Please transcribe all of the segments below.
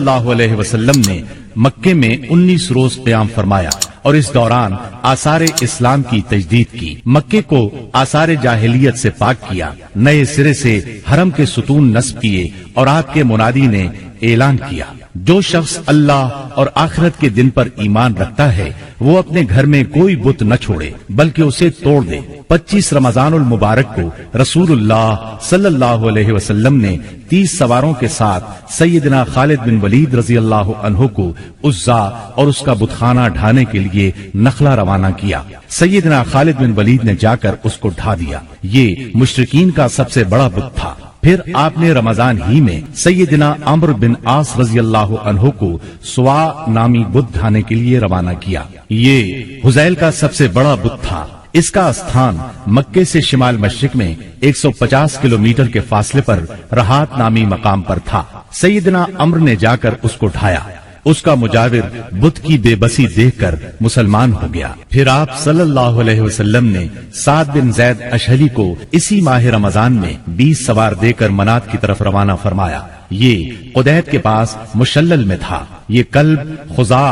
सल्लल्लाहु अलैहि वसल्लम ने मक्के में 19 रोज क़याम फरमाया और इस दौरान आसार इस्लाम की तजदीद की। मक्के को आसार जाहिलियत से पाक किया, नए सिरे से हरम के सुतून नस्ब किए और आपके मुनादी ने ऐलान किया, जो शख्स अल्लाह और आखिरत के दिन पर ईमान रखता है वो अपने घर में कोई बुत न छोड़े बल्कि उसे तोड़ दे। 25 रमजानुल मुबारक को रसूलुल्लाह सल्लल्लाहु अलैहि वसल्लम ने 30 सवारों के साथ सैयदना खालिद बिन वलीद रजी अल्लाह अन्हु को उज़्ज़ा और उसका बुतखाना ढाने के लिए नखला रवाना किया। सैयदना खालिद बिन वलीद ने जाकर उसको ढा दिया। ये मुशरिकीन का सबसे बड़ा बुत था। फिर आपने रमजान ही में सैयदना अम्र बिन आस रजी अल्लाह अन्हु को सुवा नामी बुत ढाने के लिए रवाना किया। ये हुज़ैल का सबसे बड़ा बुत था। इसका स्थान मक्के से शिमाल मशरिक में 150 किलोमीटर के फासले पर रहात नामी मकाम पर था। सैयदना अम्र ने जाकर उसको ढाया। उसका मुजाविर बुत की बेबसी देखकर मुसलमान हो गया। फिर आप सल्लल्लाहु अलैहि वसल्लम ने साद बिन जैद अशहली को इसी माह रमजान में 20 सवार देकर मनात की तरफ रवाना फरमाया। ये कुदैत के पास मुशल्लल में था। ये कल्ब, खुजा,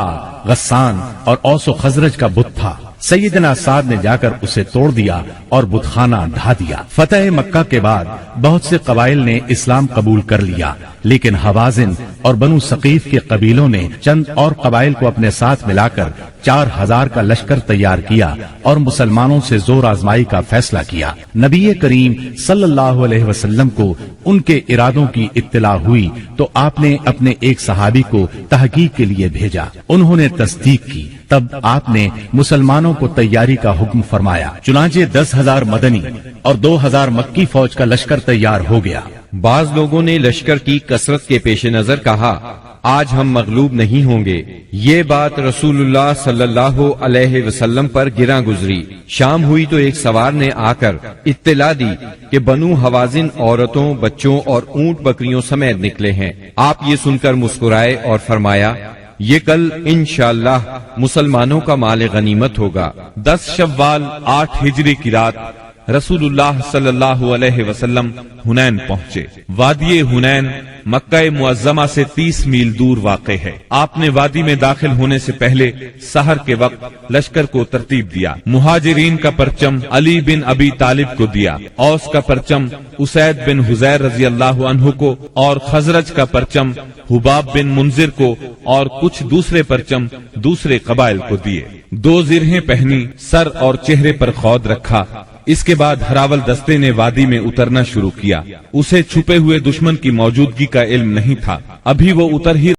गस्सान और औस व खजरज का बुत था। सैयदना साद ने जाकर उसे तोड़ दिया और बुतखाना ढा दिया। फतह मक्का के बाद बहुत से कबाइल ने इस्लाम कबूल कर लिया, लेकिन हवाजिन और बनु सकीफ के कबीलों ने चंद और कबाइल को अपने साथ मिलाकर 4000 का लश्कर तैयार किया और मुसलमानों से जोर आजमाई का फैसला किया। नबी करीम सल्लल्लाहु अलैहि वसल्लम को उनके इरादों की इत्तला हुई तो आपने अपने एक सहाबी को तहकीक के लिए भेजा। उन्होंने तस्दीक की। तब आपने मुसलमानों को तैयारी का हुक्म फरमाया। चुनांचे 10,000 मदनी और 2000 मक्की फौज का लश्कर तैयार हो गया। बाज लोगों ने लश्कर की कसरत के पेश नजर कहा, आज हम मगलूब नहीं होंगे। ये बात रसूलुल्लाह सल्लल्लाहु अलैहि वसल्लम पर गिरा गुजरी। शाम हुई तो एक सवार ने आकर इत्तला दी कि बनु हवाजिन औरतों, बच्चों और ऊंट बकरियों समेत निकले हैं। आप ये सुनकर मुस्कुराए और फरमाया, ये कल इंशाअल्लाह मुसलमानों का माल गनीमत होगा। 10 शव्वाल 8 हिजरी की रात रसूलुल्लाह सल्लल्लाहु अलैहि वसल्लम हुनैन पहुंचे। वादी हुनैन मक्का मुअज्जमा से 30 मील दूर वाक़ है। आपने वादी में दाखिल होने से पहले सहर के वक्त लश्कर को तरतीब दिया। मुहाजिरीन का परचम अली बिन अबी तालिब को दिया, औस का परचम उसैद बिन हुज़ैर रजी अल्लाह अन्हु को और खजरज का परचम हुबाब बिन मुंजिर को और कुछ दूसरे परचम दूसरे कबाइल को दिए। 2 जिरहें पहनी, सर और चेहरे पर खौद रखा। इसके बाद हरावल दस्ते ने वादी में उतरना शुरू किया। उसे छुपे हुए दुश्मन की मौजूदगी का इल्म नहीं था। अभी वो उतर ही